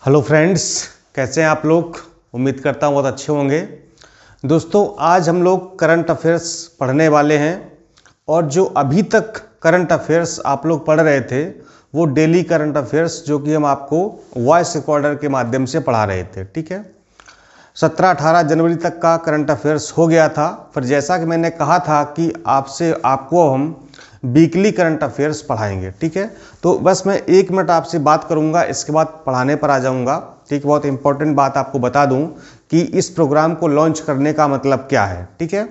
Hello friends, कैसे हैं आप लोग। उम्मीद करता हूँ बहुत अच्छे होंगे। दोस्तों, आज हम लोग करंट अफेयर्स पढ़ने वाले हैं और जो अभी तक करंट अफेयर्स आप लोग पढ़ रहे थे वो डेली करंट अफेयर्स जो कि हम आपको वॉइस रिकॉर्डर के माध्यम से पढ़ा रहे थे। ठीक है, 17-18 जनवरी तक का करंट अफेयर्स हो गया था। फिर जैसा कि मैंने कहा था कि आपको हम वीकली करंट अफेयर्स पढ़ाएंगे। ठीक है, तो बस मैं 1 मिनट आपसे बात करूंगा, इसके बाद पढ़ाने पर आ जाऊंगा। ठीक, बहुत इंपॉर्टेंट बात आपको बता दूं कि इस प्रोग्राम को लॉन्च करने का मतलब क्या है। ठीक है,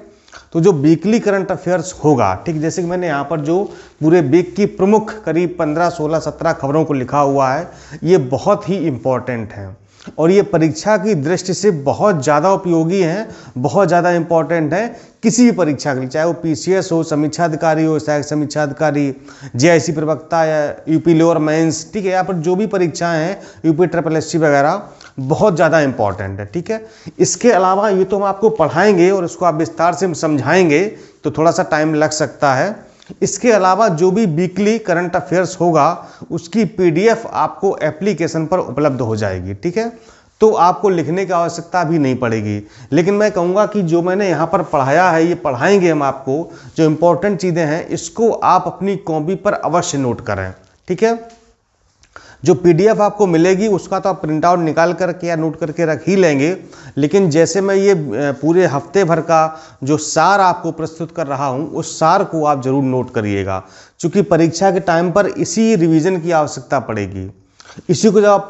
तो जो वीकली करंट अफेयर्स होगा, ठीक, जैसे कि मैंने यहाँ पर जो पूरे वीक की प्रमुख करीब 15, 16, 17 खबरों को लिखा हुआ है, ये बहुत ही इंपॉर्टेंट है और ये परीक्षा की दृष्टि से बहुत ज़्यादा उपयोगी हैं, बहुत ज़्यादा इंपॉर्टेंट है किसी भी परीक्षा के लिए, चाहे वो पीसीएस हो, समीक्षा अधिकारी हो, सहायक समीक्षा अधिकारी, जेआईसी प्रवक्ता या यूपी लोअर मेंस। ठीक है, यहाँ पर जो भी परीक्षाएं हैं, यूपी ट्रिपल एससी वगैरह, बहुत ज़्यादा इंपॉर्टेंट है। ठीक है, इसके अलावा ये तो हम आपको पढ़ाएंगे और इसको आप विस्तार से समझाएंगे तो थोड़ा सा टाइम लग सकता है। इसके अलावा जो भी वीकली करंट अफेयर्स होगा उसकी पीडीएफ आपको एप्लीकेशन पर उपलब्ध हो जाएगी। ठीक है, तो आपको लिखने की आवश्यकता भी नहीं पड़ेगी। लेकिन मैं कहूँगा कि जो मैंने यहाँ पर पढ़ाया है, ये पढ़ाएंगे हम आपको, जो इंपॉर्टेंट चीज़ें हैं इसको आप अपनी कॉपी पर अवश्य नोट करें। ठीक है, जो पीडीएफ आपको मिलेगी उसका तो आप प्रिंट आउट निकाल करके या नोट करके रख ही लेंगे, लेकिन जैसे मैं ये पूरे हफ्ते भर का जो सार आपको प्रस्तुत कर रहा हूँ उस सार को आप जरूर नोट करिएगा, क्योंकि परीक्षा के टाइम पर इसी रिवीजन की आवश्यकता पड़ेगी। इसी को जब आप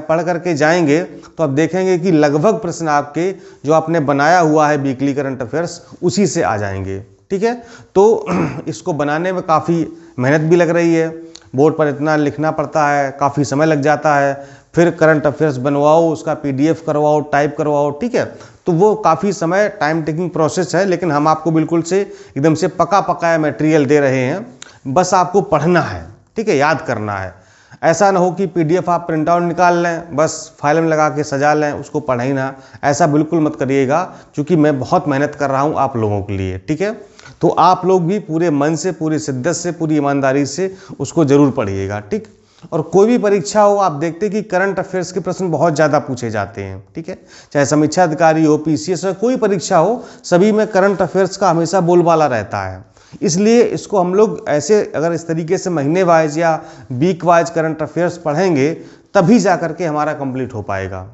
पढ़ करके जाएंगे तो आप देखेंगे कि लगभग प्रश्न आपके जो आपने बनाया हुआ है वीकली करंट अफेयर्स उसी से आ जाएंगे। ठीक है, तो इसको बनाने में काफ़ी मेहनत भी लग रही है, बोर्ड पर इतना लिखना पड़ता है, काफ़ी समय लग जाता है, फिर करंट अफेयर्स बनवाओ, उसका पीडीएफ करवाओ, टाइप करवाओ। ठीक है, तो वो काफ़ी समय टाइम टेकिंग प्रोसेस है, लेकिन हम आपको बिल्कुल से एकदम से पका पकाया मटेरियल दे रहे हैं, बस आपको पढ़ना है। ठीक है, याद करना है। ऐसा ना हो कि पीडीएफ आप प्रिंट आउट निकाल लें, बस फाइल में लगा के सजा लें, उसको पढ़े ही ना, ऐसा बिल्कुल मत करिएगा, क्योंकि मैं बहुत मेहनत कर रहा हूँ आप लोगों के लिए। ठीक है, तो आप लोग भी पूरे मन से, पूरी शिद्दत से, पूरी ईमानदारी से उसको जरूर पढ़िएगा। ठीक, और कोई भी परीक्षा हो, आप देखते हैं कि करंट अफेयर्स के प्रश्न बहुत ज़्यादा पूछे जाते हैं। ठीक है, चाहे समीक्षा अधिकारी हो, पीसीएस हो, कोई परीक्षा हो, सभी में करंट अफेयर्स का हमेशा बोलबाला रहता है। इसलिए इसको हम लोग ऐसे अगर इस तरीके से महीने वाइज या वीक वाइज करंट अफेयर्स पढ़ेंगे तभी जा करके हमारा कंप्लीट हो पाएगा।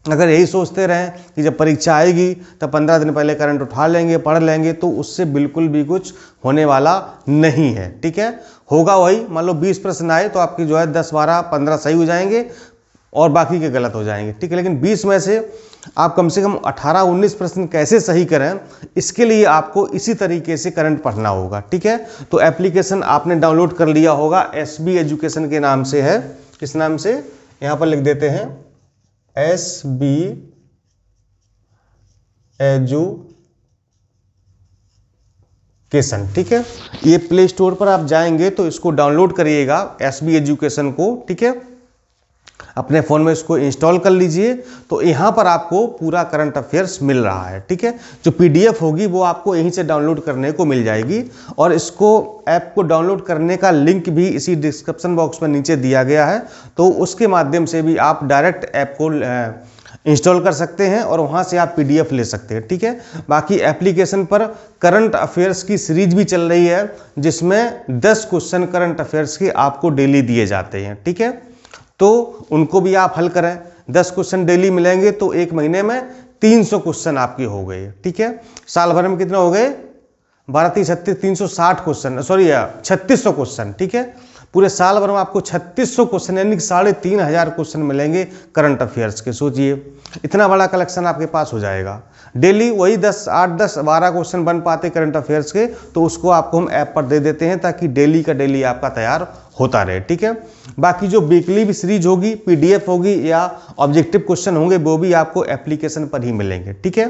अगर यही सोचते रहें कि जब परीक्षा आएगी तब 15 दिन पहले करंट उठा लेंगे, पढ़ लेंगे, तो उससे बिल्कुल भी कुछ होने वाला नहीं है। ठीक है, होगा वही, मान लो 20 प्रश्न आए तो आपकी जो है 10, 12, 15 सही हो जाएंगे और बाकी के गलत हो जाएंगे। ठीक है, लेकिन 20 में से आप कम से कम 18-19 प्रश्न कैसे सही करें, इसके लिए आपको इसी तरीके से करंट पढ़ना होगा। ठीक है, तो एप्लीकेशन आपने डाउनलोड कर लिया होगा, एसबी एजुकेशन के नाम से है। किस नाम से, यहाँ पर लिख देते हैं एसबी एजुकेशन। ठीक है, ये प्ले स्टोर पर आप जाएंगे तो इसको डाउनलोड करिएगा, एसबी एजुकेशन को। ठीक है, अपने फ़ोन में इसको इंस्टॉल कर लीजिए, तो यहाँ पर आपको पूरा करंट अफेयर्स मिल रहा है। ठीक है, जो पीडीएफ होगी वो आपको यहीं से डाउनलोड करने को मिल जाएगी और इसको ऐप को डाउनलोड करने का लिंक भी इसी डिस्क्रिप्शन बॉक्स में नीचे दिया गया है, तो उसके माध्यम से भी आप डायरेक्ट ऐप को इंस्टॉल कर सकते हैं और वहाँ से आप पीडीएफ ले सकते हैं। ठीक है, बाकी एप्लीकेशन पर करंट अफेयर्स की सीरीज भी चल रही है जिसमें 10 क्वेश्चन करंट अफेयर्स के आपको डेली दिए जाते हैं। ठीक है, तो उनको भी आप हल करें। 10 क्वेश्चन डेली मिलेंगे तो एक महीने में 300 क्वेश्चन आपके हो गए। ठीक है, साल भर में कितने हो गए, 12, 30, 36, 360 क्वेश्चन, सॉरी 3600 क्वेश्चन। ठीक है, पूरे साल भर में आपको 3600 क्वेश्चन यानी कि 3500 क्वेश्चन मिलेंगे करंट अफेयर्स के। सोचिए, इतना बड़ा कलेक्शन आपके पास हो जाएगा। डेली वही 8, 10, 12 क्वेश्चन बन पाते करंट अफेयर्स के, तो उसको आपको हम ऐप पर दे देते हैं ताकि डेली का डेली आपका तैयार होता रहे। ठीक है, बाकी जो वीकली भी सीरीज होगी, पीडीएफ होगी या ऑब्जेक्टिव क्वेश्चन होंगे, वो भी आपको एप्लीकेशन पर ही मिलेंगे। ठीक है,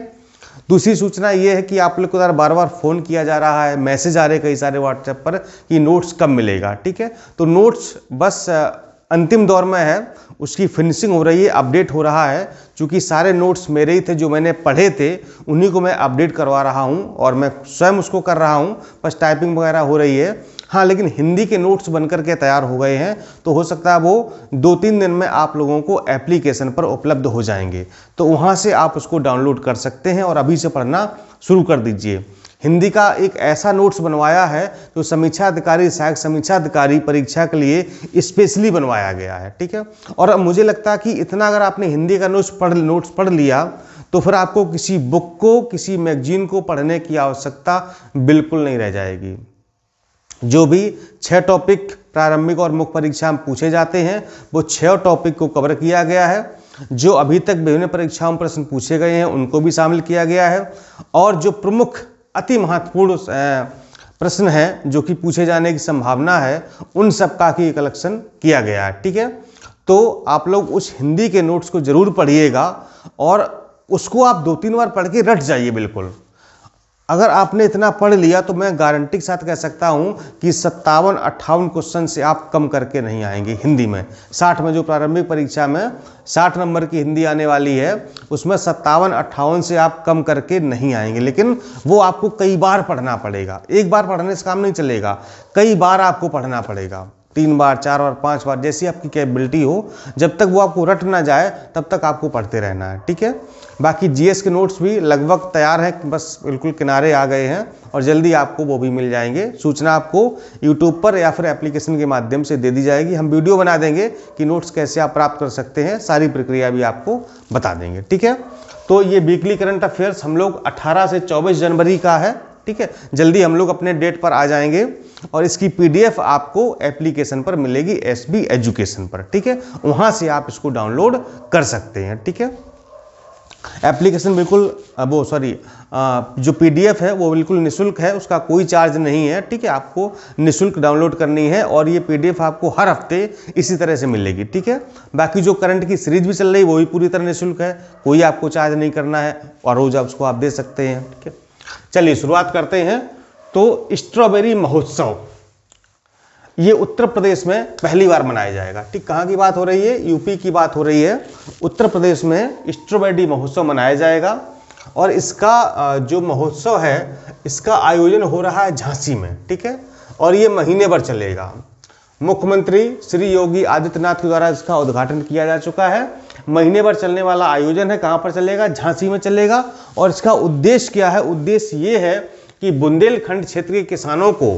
दूसरी सूचना ये है कि आप लोग को बार बार फ़ोन किया जा रहा है, मैसेज आ रहे हैं कई सारे व्हाट्सएप पर कि नोट्स कब मिलेगा। ठीक है, तो नोट्स बस अंतिम दौर में है, उसकी फिनिशिंग हो रही है, अपडेट हो रहा है। चूँकि सारे नोट्स मेरे ही थे जो मैंने पढ़े थे, उन्हीं को मैं अपडेट करवा रहा हूँ और मैं स्वयं उसको कर रहा हूँ, बस टाइपिंग वगैरह हो रही है। हाँ, लेकिन हिंदी के नोट्स बनकर के तैयार हो गए हैं, तो हो सकता है वो 2-3 दिन में आप लोगों को एप्लीकेशन पर उपलब्ध हो जाएंगे, तो वहाँ से आप उसको डाउनलोड कर सकते हैं और अभी से पढ़ना शुरू कर दीजिए। हिंदी का एक ऐसा नोट्स बनवाया है जो समीक्षा अधिकारी, सहायक समीक्षा अधिकारी परीक्षा के लिए स्पेशली बनवाया गया है, ठीक है। और अब मुझे लगता है कि इतना अगर आपने हिंदी का नोट्स पढ़ लिया तो फिर आपको किसी बुक को, किसी मैगजीन को पढ़ने की आवश्यकता बिल्कुल नहीं रह जाएगी। जो भी 6 टॉपिक प्रारंभिक और मुख्य परीक्षा में पूछे जाते हैं वो 6 टॉपिक को कवर किया गया है। जो अभी तक विभिन्न परीक्षाओं में प्रश्न पूछे गए हैं उनको भी शामिल किया गया है, और जो प्रमुख अति महत्वपूर्ण प्रश्न हैं जो कि पूछे जाने की संभावना है उन सब का की कलेक्शन किया गया है, ठीक है। तो आप लोग उस हिंदी के नोट्स को जरूर पढ़िएगा और उसको आप 2-3 बार पढ़ के रट जाइए बिल्कुल। अगर आपने इतना पढ़ लिया तो मैं गारंटी के साथ कह सकता हूं कि 57-58 क्वेश्चन से आप कम करके नहीं आएंगे हिंदी में। 60 में जो प्रारंभिक परीक्षा में 60 नंबर की हिंदी आने वाली है उसमें 57-58 से आप कम करके नहीं आएंगे, लेकिन वो आपको कई बार पढ़ना पड़ेगा। एक बार पढ़ने से काम नहीं चलेगा, कई बार आपको पढ़ना पड़ेगा, 3 बार 4 बार 5 बार जैसी आपकी कैपेबिलिटी हो। जब तक वो आपको रट ना जाए तब तक आपको पढ़ते रहना है, ठीक है। बाकी जीएस के नोट्स भी लगभग तैयार हैं, बस बिल्कुल किनारे आ गए हैं और जल्दी आपको वो भी मिल जाएंगे। सूचना आपको यूट्यूब पर या फिर एप्लीकेशन के माध्यम से दे दी जाएगी। हम वीडियो बना देंगे कि नोट्स कैसे आप प्राप्त कर सकते हैं, सारी प्रक्रिया भी आपको बता देंगे, ठीक है। तो ये वीकली करंट अफेयर्स हम लोग 18 से 24 जनवरी का है, ठीक है। जल्दी हम लोग अपने डेट पर आ जाएंगे और इसकी पीडीएफ आपको एप्लीकेशन पर मिलेगी, एसबी एजुकेशन पर, ठीक है। वहां से आप इसको डाउनलोड कर सकते हैं, ठीक है। एप्लीकेशन बिल्कुल जो पीडीएफ है वो बिल्कुल निःशुल्क है, उसका कोई चार्ज नहीं है, ठीक है। आपको निःशुल्क डाउनलोड करनी है और ये पीडीएफ आपको हर हफ्ते इसी तरह से मिलेगी, ठीक है। बाकी जो करंट की सीरीज भी चल रही है वो भी पूरी तरह निःशुल्क है, कोई आपको चार्ज नहीं करना है और रोज आप उसको आप दे सकते हैं, ठीक है। चलिए शुरुआत करते हैं। तो स्ट्रॉबेरी महोत्सव ये उत्तर प्रदेश में पहली बार मनाया जाएगा, ठीक। कहाँ की बात हो रही है? यूपी की बात हो रही है। उत्तर प्रदेश में स्ट्रॉबेरी महोत्सव मनाया जाएगा और इसका जो महोत्सव है इसका आयोजन हो रहा है झांसी में, ठीक है। और ये महीने भर चलेगा। मुख्यमंत्री श्री योगी आदित्यनाथ के द्वारा इसका उद्घाटन किया जा चुका है। महीने भर चलने वाला आयोजन है। कहाँ पर चलेगा? झांसी में चलेगा। और इसका उद्देश्य क्या है? उद्देश्य ये है कि बुंदेलखंड क्षेत्र के किसानों को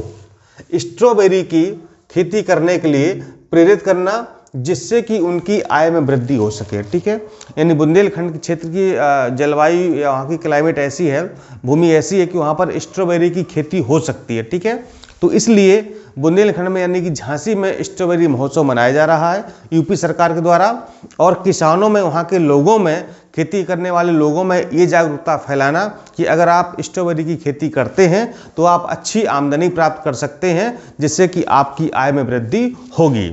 स्ट्रॉबेरी की खेती करने के लिए प्रेरित करना, जिससे कि उनकी आय में वृद्धि हो सके, ठीक है। यानी बुंदेलखंड क्षेत्र की जलवायु या वहाँ की क्लाइमेट ऐसी है, भूमि ऐसी है कि वहाँ पर स्ट्रॉबेरी की खेती हो सकती है, ठीक है। तो इसलिए बुंदेलखंड में यानी कि झांसी में स्ट्रॉबेरी महोत्सव मनाया जा रहा है यूपी सरकार के द्वारा। और किसानों में, वहाँ के लोगों में, खेती करने वाले लोगों में ये जागरूकता फैलाना कि अगर आप स्ट्रॉबेरी की खेती करते हैं तो आप अच्छी आमदनी प्राप्त कर सकते हैं, जिससे कि आपकी आय में वृद्धि होगी।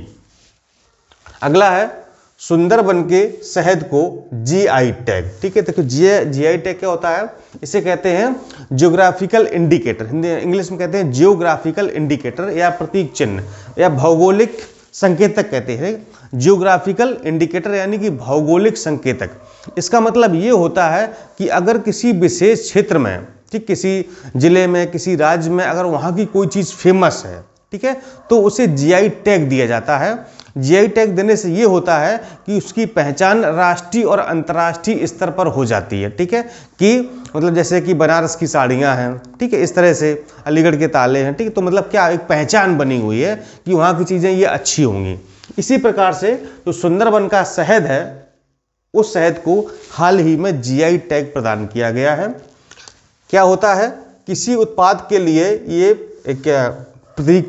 अगला है सुंदरबन के शहद को जीआई टैग, ठीक है। देखो जीआई टैग क्या होता है? इसे कहते हैं जियोग्राफिकल इंडिकेटर, हिंदी इंग्लिश में कहते हैं जियोग्राफिकल इंडिकेटर या प्रतीक चिन्ह या भौगोलिक संकेतक कहते हैं। जियोग्राफिकल इंडिकेटर यानी कि भौगोलिक संकेतक। इसका मतलब ये होता है कि अगर किसी विशेष क्षेत्र में, ठीक, किसी जिले में, किसी राज्य में अगर वहाँ की कोई चीज़ फेमस है, ठीक है, तो उसे जीआई टैग दिया जाता है। जीआई टैग देने से ये होता है कि उसकी पहचान राष्ट्रीय और अंतर्राष्ट्रीय स्तर पर हो जाती है, ठीक है। कि मतलब जैसे कि बनारस की साड़ियाँ हैं, ठीक है, इस तरह से अलीगढ़ के ताले हैं, ठीक है। तो मतलब क्या, एक पहचान बनी हुई है कि वहाँ की चीज़ें ये अच्छी होंगी। इसी प्रकार से जो सुंदरबन का शहद है उस शहद को हाल ही में जीआई टैग प्रदान किया गया है। क्या होता है? किसी उत्पाद के लिए ये एक प्रतीक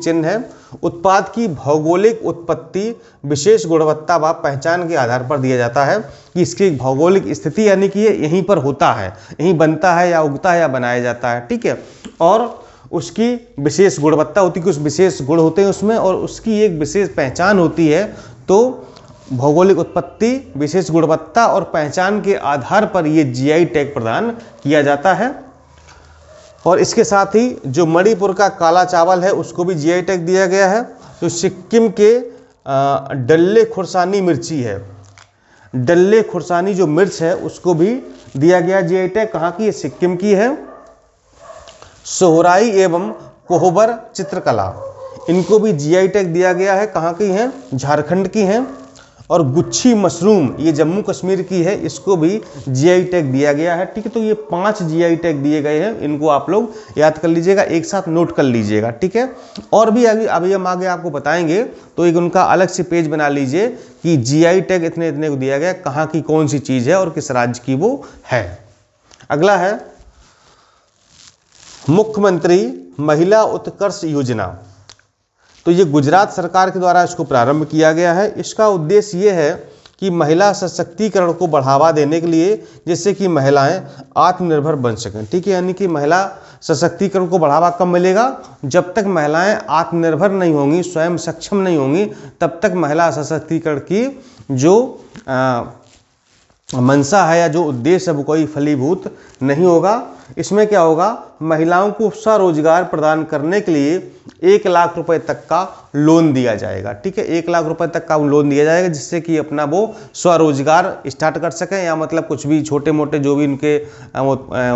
चिन्ह है। उत्पाद की भौगोलिक उत्पत्ति, विशेष गुणवत्ता व पहचान के आधार पर दिया जाता है कि इसकी भौगोलिक स्थिति यानी कि ये यहीं पर होता है, यहीं बनता है या उगता है या बनाया जाता है, ठीक है। और उसकी विशेष गुणवत्ता होती है, कुछ विशेष गुण होते हैं उसमें और उसकी एक विशेष पहचान होती है। तो भौगोलिक उत्पत्ति, विशेष गुणवत्ता और पहचान के आधार पर ये जीआई टैग प्रदान किया जाता है। और इसके साथ ही जो मणिपुर का काला चावल है उसको भी जीआई टैग दिया गया है। जो सिक्किम के डल्ले खुरसानी मिर्ची है, डल्ले खुरसानी जो मिर्च है उसको भी दिया गया जीआई टैग। कहाँ की? सिक्किम की है। सोहराई एवं कोहबर चित्रकला, इनको भी जीआई टैग दिया गया है। कहाँ की हैं? झारखंड की हैं। और गुच्छी मशरूम, ये जम्मू कश्मीर की है, इसको भी जीआई टैग दिया गया है। ठीक है, तो ये 5 जीआई टैग दिए गए हैं, इनको आप लोग याद कर लीजिएगा, एक साथ नोट कर लीजिएगा। ठीक है, और भी अभी हम आगे आपको बताएंगे, तो एक उनका अलग से पेज बना लीजिए कि जीआई टैग इतने इतने को दिया गया, कहाँ की कौन सी चीज़ है और किस राज्य की वो है। अगला है मुख्यमंत्री महिला उत्कर्ष योजना। तो ये गुजरात सरकार के द्वारा इसको प्रारंभ किया गया है। इसका उद्देश्य ये है कि महिला सशक्तिकरण को बढ़ावा देने के लिए, जिससे कि महिलाएं आत्मनिर्भर बन सकें। ठीक है, यानी कि महिला सशक्तिकरण को बढ़ावा कब मिलेगा? जब तक महिलाएं आत्मनिर्भर नहीं होंगी, स्वयं सक्षम नहीं होंगी, तब तक महिला सशक्तिकरण की जो मंशा है या जो उद्देश्य है वो कोई फलीभूत नहीं होगा। इसमें क्या होगा? महिलाओं को स्वरोजगार प्रदान करने के लिए 1 लाख रुपए तक का लोन दिया जाएगा। ठीक है, 1 लाख रुपए तक का लोन दिया जाएगा, जिससे कि अपना वो स्वरोजगार स्टार्ट कर सकें, या मतलब कुछ भी छोटे मोटे जो भी उनके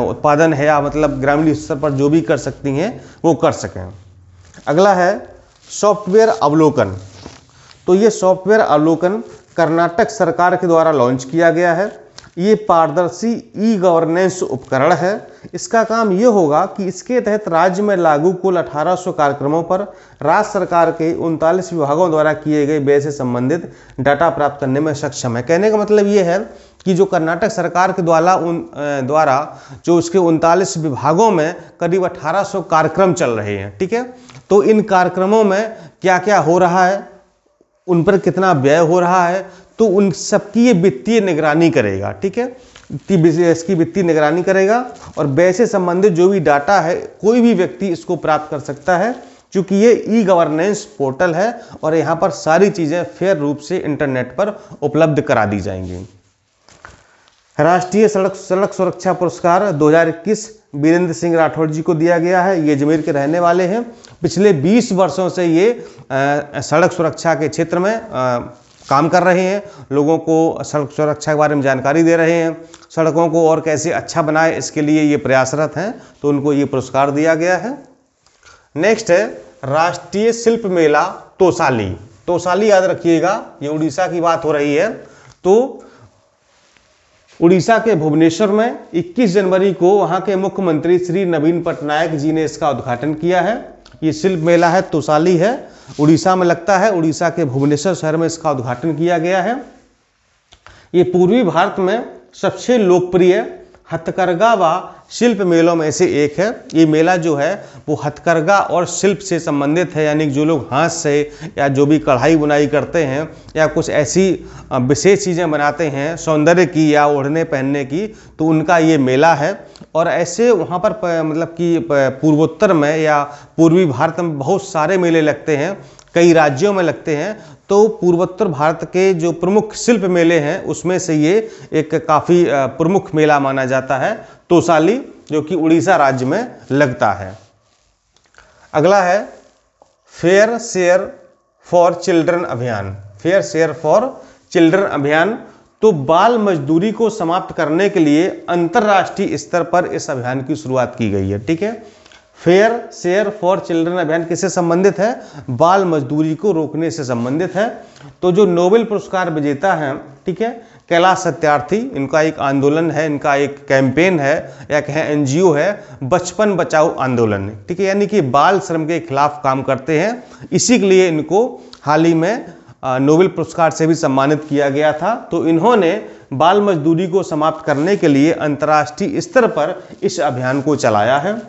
उत्पादन है या मतलब ग्रामीण स्तर पर जो भी कर सकती हैं वो कर सकें। अगला है सॉफ्टवेयर अवलोकन। तो ये सॉफ्टवेयर अवलोकन कर्नाटक सरकार के द्वारा लॉन्च किया गया है। ये पारदर्शी ई गवर्नेंस उपकरण है। इसका काम ये होगा कि इसके तहत राज्य में लागू कुल 1800 कार्यक्रमों पर राज्य सरकार के 39 विभागों द्वारा किए गए व्यय से संबंधित डाटा प्राप्त करने में सक्षम है। कहने का मतलब ये है कि जो कर्नाटक सरकार के द्वारा जो उसके 39 विभागों में करीब 1800 कार्यक्रम चल रहे हैं। ठीक है, तो इन कार्यक्रमों में क्या क्या हो रहा है, उन पर कितना व्यय हो रहा है, तो उन सबकी ये वित्तीय निगरानी करेगा। ठीक है, इसकी वित्तीय निगरानी करेगा, और व्यय से संबंधित जो भी डाटा है कोई भी व्यक्ति इसको प्राप्त कर सकता है, क्योंकि ये ई गवर्नेंस पोर्टल है और यहाँ पर सारी चीज़ें फेयर रूप से इंटरनेट पर उपलब्ध करा दी जाएंगी। राष्ट्रीय सड़क सुरक्षा पुरस्कार 2021 वीरेंद्र सिंह राठौड़ जी को दिया गया है। ये अजमेर के रहने वाले हैं। पिछले 20 वर्षों से ये सड़क सुरक्षा के क्षेत्र में काम कर रहे हैं, लोगों को सड़क सुरक्षा के बारे में जानकारी दे रहे हैं, सड़कों को और कैसे अच्छा बनाए इसके लिए ये प्रयासरत हैं, तो उनको ये पुरस्कार दिया गया है। नेक्स्ट है राष्ट्रीय शिल्प मेला तोसाली। तोसाली याद रखिएगा, ये उड़ीसा की बात हो रही है। तो उड़ीसा के भुवनेश्वर में 21 जनवरी को वहाँ के मुख्यमंत्री श्री नवीन पटनायक जी ने इसका उद्घाटन किया है। ये शिल्प मेला है, तोसाली है, उड़ीसा में लगता है। उड़ीसा के भुवनेश्वर शहर में इसका उद्घाटन किया गया है। ये पूर्वी भारत में सबसे लोकप्रिय हथकरघा व शिल्प मेलों में से एक है। ये मेला जो है वो हथकरघा और शिल्प से संबंधित है, यानी जो लोग हाथ से या जो भी कढ़ाई बुनाई करते हैं या कुछ ऐसी विशेष चीज़ें बनाते हैं सौंदर्य की या ओढ़ने पहनने की, तो उनका ये मेला है। और ऐसे वहाँ पर मतलब कि पूर्वोत्तर में या पूर्वी भारत में बहुत सारे मेले लगते हैं, कई राज्यों में लगते हैं। तो पूर्वोत्तर भारत के जो प्रमुख शिल्प मेले हैं उसमें से ये एक काफ़ी प्रमुख मेला माना जाता है, तोसाली, जो कि उड़ीसा राज्य में लगता है। अगला है फेयर शेयर फॉर चिल्ड्रन अभियान। फेयर शेयर फॉर चिल्ड्रन अभियान, तो बाल मजदूरी को समाप्त करने के लिए अंतर्राष्ट्रीय स्तर पर इस अभियान की शुरुआत की गई है। ठीक है, फेयर शेयर फॉर चिल्ड्रन अभियान किससे संबंधित है? बाल मजदूरी को रोकने से संबंधित है। तो जो नोबेल पुरस्कार विजेता हैं, ठीक है, कैलाश सत्यार्थी, इनका एक आंदोलन है, इनका एक कैंपेन है या कहें एनजीओ है, बचपन बचाओ आंदोलन। ठीक है, यानी कि बाल श्रम के खिलाफ काम करते हैं। इसी के लिए इनको हाल ही में नोबेल पुरस्कार से भी सम्मानित किया गया था। तो इन्होंने बाल मजदूरी को समाप्त करने के लिए अंतर्राष्ट्रीय स्तर पर इस अभियान को चलाया है।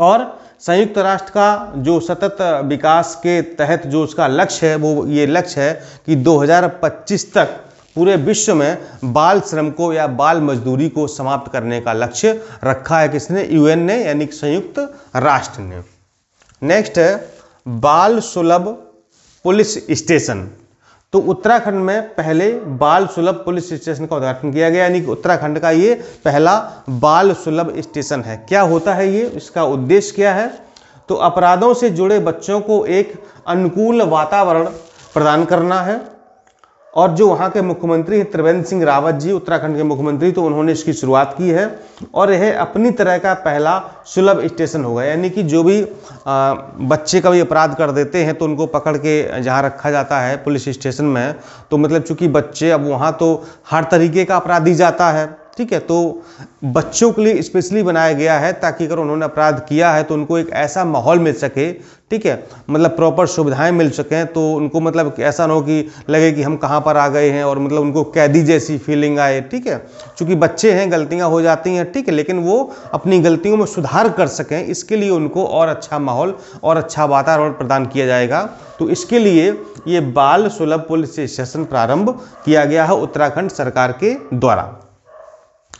और संयुक्त राष्ट्र का जो सतत विकास के तहत जो उसका लक्ष्य है, वो ये लक्ष्य है कि 2025 तक पूरे विश्व में बाल श्रम को या बाल मजदूरी को समाप्त करने का लक्ष्य रखा है। किसने? यूएन ने, यानी कि संयुक्त राष्ट्र ने। नेक्स्ट है बाल सुलभ पुलिस स्टेशन। तो उत्तराखंड में पहले बाल सुलभ पुलिस स्टेशन का उद्घाटन किया गया, यानी कि उत्तराखंड का ये पहला बाल सुलभ स्टेशन है। क्या होता है ये, इसका उद्देश्य क्या है? तो अपराधों से जुड़े बच्चों को एक अनुकूल वातावरण प्रदान करना है और जो वहाँ के मुख्यमंत्री हैं त्रिवेंद्र सिंह रावत जी, उत्तराखंड के मुख्यमंत्री, तो उन्होंने इसकी शुरुआत की है और यह अपनी तरह का पहला सुलभ स्टेशन होगा। यानी कि जो भी बच्चे कभी अपराध कर देते हैं तो उनको पकड़ के जहाँ रखा जाता है पुलिस स्टेशन में, तो मतलब चूंकि बच्चे अब वहाँ तो हर तरीके का अपराधी जाता है, ठीक है, तो बच्चों के लिए स्पेशली बनाया गया है ताकि अगर उन्होंने अपराध किया है तो उनको एक ऐसा माहौल मिल सके, ठीक है, मतलब प्रॉपर सुविधाएं मिल सकें, तो उनको मतलब ऐसा ना हो कि लगे कि हम कहाँ पर आ गए हैं और मतलब उनको कैदी जैसी फीलिंग आए, ठीक है, क्योंकि बच्चे हैं, गलतियां हो जाती हैं, ठीक है, लेकिन वो अपनी गलतियों में सुधार कर सकें, इसके लिए उनको और अच्छा माहौल और अच्छा वातावरण प्रदान किया जाएगा। तो इसके लिए ये बाल सुलभ पुलिस स्टेशन प्रारंभ किया गया है उत्तराखंड सरकार के द्वारा।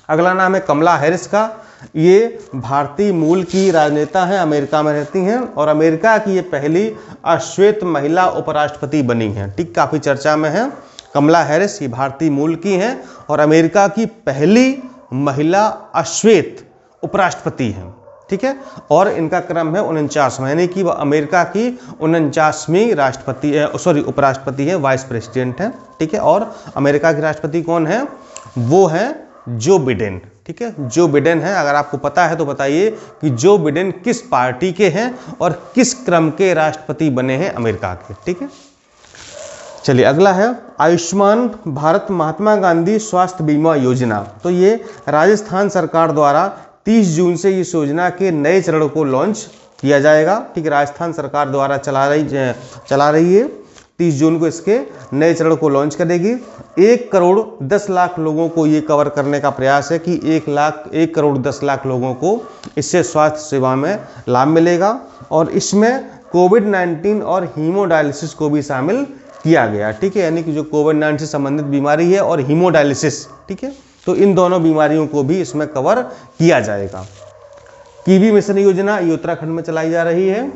अगला नाम है कमला हैरिस का। ये भारतीय मूल की राजनेता हैं, अमेरिका में रहती हैं और अमेरिका की ये पहली अश्वेत महिला उपराष्ट्रपति बनी हैं, ठीक, काफ़ी चर्चा में है। कमला हैरिस ये भारतीय मूल की हैं और अमेरिका की पहली महिला अश्वेत उपराष्ट्रपति हैं, ठीक है, और इनका क्रम है 49वां, यानी कि वह अमेरिका की 49वीं उपराष्ट्रपति है, वाइस प्रेसिडेंट हैं, ठीक है। और अमेरिका के राष्ट्रपति कौन है? वो है जो बिडेन, ठीक है, जो बिडेन है। अगर आपको पता है तो बताइए कि जो बिडेन किस पार्टी के हैं और किस क्रम के राष्ट्रपति बने हैं अमेरिका के, ठीक है। चलिए अगला है आयुष्मान भारत महात्मा गांधी स्वास्थ्य बीमा योजना। तो ये राजस्थान सरकार द्वारा 30 जून से इस योजना के नए चरण को लॉन्च किया जाएगा, ठीक है, राजस्थान सरकार द्वारा चला रही है। 30 जून को इसके नए चरण को लॉन्च करेगी। 1 करोड़ 10 लाख लोगों को ये कवर करने का प्रयास है कि 1 करोड़ 10 लाख लोगों को इससे स्वास्थ्य सेवा में लाभ मिलेगा और इसमें कोविड-19 और हीमोडायलिसिस को भी शामिल किया गया, ठीक है, यानी कि जो कोविड-19 से संबंधित बीमारी है और हीमोडायलिसिस, ठीक है, तो इन दोनों बीमारियों को भी इसमें कवर किया जाएगा। कीवी मिशन योजना ये उत्तराखंड में चलाई जा रही है।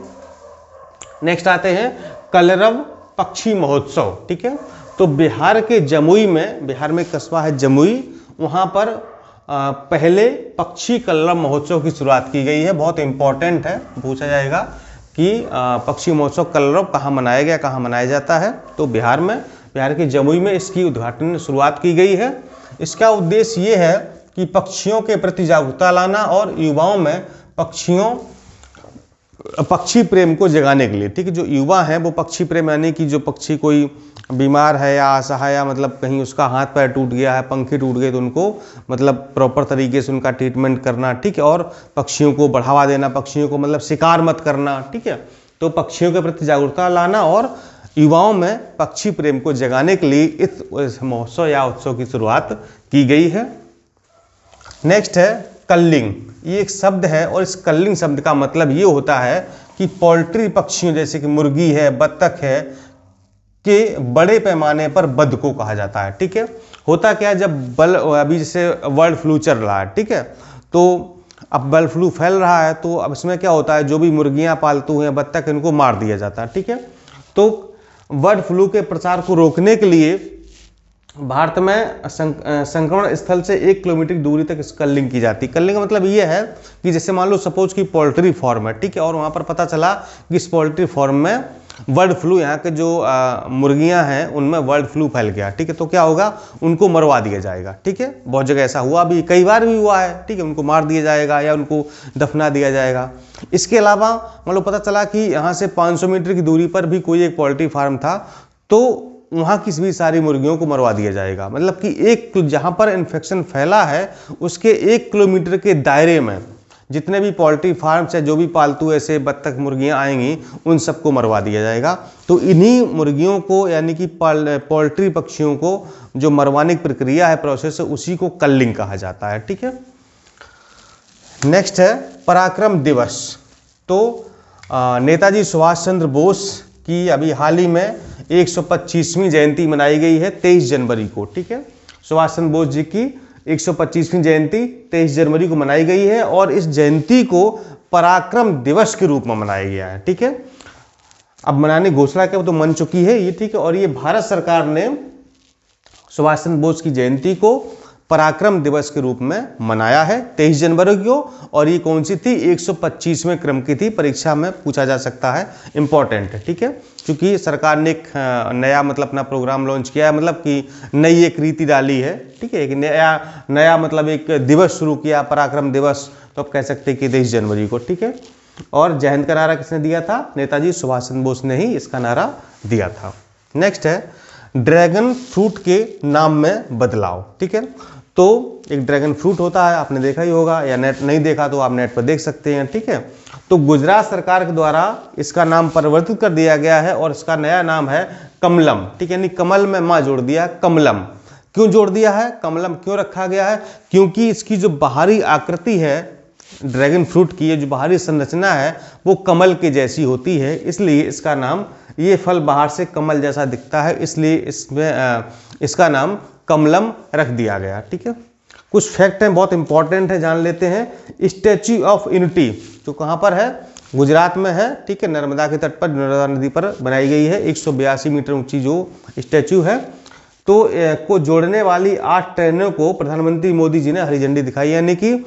नेक्स्ट आते हैं कलरव पक्षी महोत्सव, ठीक है, तो बिहार के जमुई में, बिहार में कस्बा है जमुई, वहाँ पर पहले पक्षी कलरव महोत्सव की शुरुआत की गई है। बहुत इंपॉर्टेंट है, पूछा जाएगा कि पक्षी महोत्सव कलरव कहाँ मनाया गया, कहाँ मनाया जाता है, तो बिहार में, बिहार के जमुई में इसकी उद्घाटन शुरुआत की गई है। इसका उद्देश्य ये है कि पक्षियों के प्रति जागरूकता लाना और युवाओं में पक्षी प्रेम को जगाने के लिए, ठीक है, जो युवा हैं वो पक्षी प्रेम, यानी कि जो पक्षी कोई बीमार है या असहाय, मतलब कहीं उसका हाथ पैर टूट गया है, पंखे टूट गए, तो उनको मतलब प्रॉपर तरीके से उनका ट्रीटमेंट करना, ठीक है, और पक्षियों को बढ़ावा देना, पक्षियों को मतलब शिकार मत करना, ठीक है, तो पक्षियों के प्रति जागरूकता लाना और युवाओं में पक्षी प्रेम को जगाने के लिए इस महोत्सव या उत्सव की शुरुआत की गई है। नेक्स्ट है कल्लिंग। ये एक शब्द है और इस कल्लिंग शब्द का मतलब ये होता है कि पोल्ट्री पक्षियों जैसे कि मुर्गी है, बत्तख है, के बड़े पैमाने पर वध को कहा जाता है, ठीक है। होता क्या है, जब अभी जैसे बर्ड फ्लू चल रहा है, ठीक है, तो अब बर्ड फ्लू फैल रहा है, तो अब इसमें क्या होता है, जो भी मुर्गियां पालतू हैं, बत्तख, इनको मार दिया जाता है, ठीक है। तो बर्ड फ्लू के प्रसार को रोकने के लिए भारत में संक्रमण स्थल से 1 किलोमीटर की दूरी तक इसकी कल्लिंग की जाती है। कल्लिंग का मतलब ये है कि जैसे मान लो सपोज कि पोल्ट्री फार्म है, ठीक है, और वहाँ पर पता चला कि इस पोल्ट्री फार्म में बर्ड फ्लू, यहाँ के जो मुर्गियाँ हैं उनमें बर्ड फ्लू फैल गया, ठीक है, तो क्या होगा, उनको मरवा दिया जाएगा, ठीक है। बहुत जगह ऐसा हुआ भी, कई बार भी हुआ है, ठीक है, उनको मार दिया जाएगा या उनको दफना दिया जाएगा। इसके अलावा मान लो पता चला कि यहाँ से 500 मीटर की दूरी पर भी कोई एक पोल्ट्री फार्म था, तो वहाँ की भी सारी मुर्गियों को मरवा दिया जाएगा। मतलब कि एक जहाँ पर इन्फेक्शन फैला है उसके 1 किलोमीटर के दायरे में जितने भी पोल्ट्री फार्म से जो भी पालतू ऐसे बत्तख मुर्गियाँ आएंगी उन सबको मरवा दिया जाएगा। तो इन्हीं मुर्गियों को, यानी कि पोल्ट्री पक्षियों को जो मरवाने की प्रक्रिया है, प्रोसेस है, उसी को कल्लिंग कहा जाता है, ठीक है। नेक्स्ट है पराक्रम दिवस। तो नेताजी सुभाष चंद्र बोस की अभी हाल ही में 125वीं जयंती मनाई गई है 23 जनवरी को, ठीक है। सुभाष चंद्र बोस जी की 125वीं जयंती 23 जनवरी को मनाई गई है और इस जयंती को पराक्रम दिवस के रूप में मनाया गया है, ठीक है। अब मनाने की घोषणा क्या तो मन चुकी है ये, ठीक है, और ये भारत सरकार ने सुभाष चंद्र बोस की जयंती को पराक्रम दिवस के रूप में मनाया है 23 जनवरी को। और ये कौन सी थी, 125वें क्रम की थी, परीक्षा में पूछा जा सकता है, इंपॉर्टेंट है, ठीक है। क्योंकि सरकार ने एक नया मतलब अपना प्रोग्राम लॉन्च किया है, मतलब कि नई एक रीति डाली है, ठीक है, एक नया मतलब एक दिवस शुरू किया, पराक्रम दिवस, तो आप कह सकते हैं कि 23 जनवरी को, ठीक है। और जय हिंद का नारा किसने दिया था, नेताजी सुभाष चंद्र बोस ने ही इसका नारा दिया था। नेक्स्ट है ड्रैगन फ्रूट के नाम में बदलाव, ठीक है। तो एक ड्रैगन फ्रूट होता है, आपने देखा ही होगा, या नेट नहीं देखा तो आप नेट पर देख सकते हैं, ठीक है। तो गुजरात सरकार के द्वारा इसका नाम परिवर्तित कर दिया गया है और इसका नया नाम है कमलम, ठीक है, यानी कमल में माँ जोड़ दिया, कमलम। क्यों जोड़ दिया है, कमलम क्यों रखा गया है, क्योंकि इसकी जो बाहरी आकृति है ड्रैगन फ्रूट की, ये जो बाहरी संरचना है वो कमल के जैसी होती है, इसलिए इसका नाम, ये फल बाहर से कमल जैसा दिखता है, इसलिए इसमें इसका नाम कमलम रख दिया गया, ठीक है। कुछ फैक्ट हैं, बहुत इंपॉर्टेंट है, जान लेते हैं। स्टैच्यू ऑफ यूनिटी जो कहाँ पर है, गुजरात में है, ठीक है, नर्मदा के तट पर, नर्मदा नदी पर बनाई गई है, 182 मीटर ऊंची जो स्टैच्यू है। तो को जोड़ने वाली 8 ट्रेनों को प्रधानमंत्री मोदी जी ने हरी झंडी दिखाई, यानी कि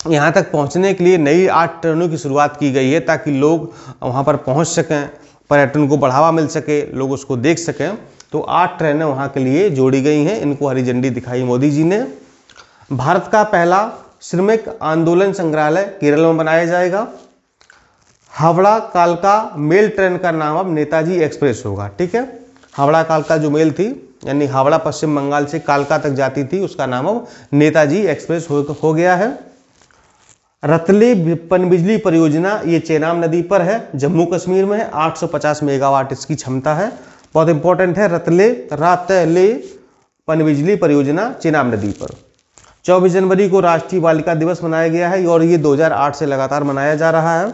यहाँ तक पहुँचने के लिए नई 8 ट्रेनों की शुरुआत की गई है, ताकि लोग वहाँ पर पहुँच सकें, पर्यटन को बढ़ावा मिल सके, लोग उसको देख सकें। तो 8 ट्रेनें वहाँ के लिए जोड़ी गई हैं, इनको हरी झंडी दिखाई मोदी जी ने। भारत का पहला श्रमिक आंदोलन संग्रहालय केरल में बनाया जाएगा। हावड़ा कालका मेल ट्रेन का नाम अब नेताजी एक्सप्रेस होगा, ठीक है। हावड़ा कालका जो मेल थी, यानी हावड़ा पश्चिम बंगाल से कालका तक जाती थी, उसका नाम अब नेताजी एक्सप्रेस हो गया है। रतले पनबिजली परियोजना ये चेनाब नदी पर है, जम्मू कश्मीर में है, 850 मेगावाट इसकी क्षमता है, बहुत इंपॉर्टेंट है। रतले पनबिजली परियोजना चेनाब नदी पर। 24 जनवरी को राष्ट्रीय बालिका दिवस मनाया गया है और ये 2008 से लगातार मनाया जा रहा है।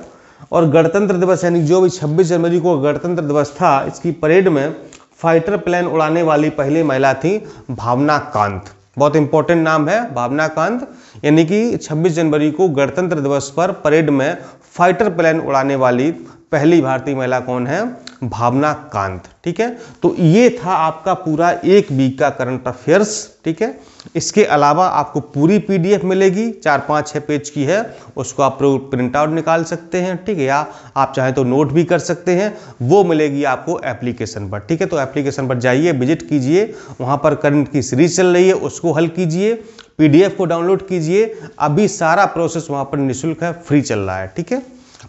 और गणतंत्र दिवस यानी जो भी 26 जनवरी को गणतंत्र दिवस था, इसकी परेड में फाइटर प्लेन उड़ाने वाली पहली महिला थी भावना कांत, बहुत इंपॉर्टेंट नाम है भावना कांत, यानी कि 26 जनवरी को गणतंत्र दिवस पर परेड में फाइटर प्लेन उड़ाने वाली पहली भारतीय महिला कौन है, भावना कांत, ठीक है। तो ये था आपका पूरा 1 वीक का करंट अफेयर्स, ठीक है। इसके अलावा आपको पूरी PDF मिलेगी, 4, 5, 6 पेज की है, उसको आप प्रिंट आउट निकाल सकते हैं, ठीक है, या आप चाहें तो नोट भी कर सकते हैं, वो मिलेगी आपको एप्लीकेशन पर, ठीक है। तो एप्लीकेशन पर जाइए, विजिट कीजिए, वहाँ पर करंट की सीरीज चल रही है, उसको हल कीजिए, PDF को डाउनलोड कीजिए, अभी सारा प्रोसेस वहाँ पर निःशुल्क है, फ्री चल रहा है, ठीक है।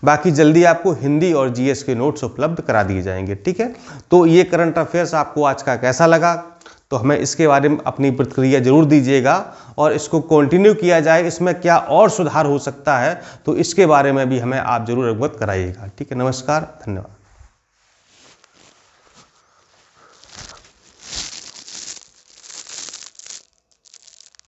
बाकी जल्दी आपको हिंदी और GS के नोट्स उपलब्ध करा दिए जाएंगे, ठीक है। तो ये करंट अफेयर्स आपको आज का कैसा लगा, तो हमें इसके बारे में अपनी प्रतिक्रिया जरूर दीजिएगा, और इसको कंटिन्यू किया जाए, इसमें क्या और सुधार हो सकता है, तो इसके बारे में भी हमें आप जरूर अवगत कराइएगा, ठीक है। नमस्कार, धन्यवाद।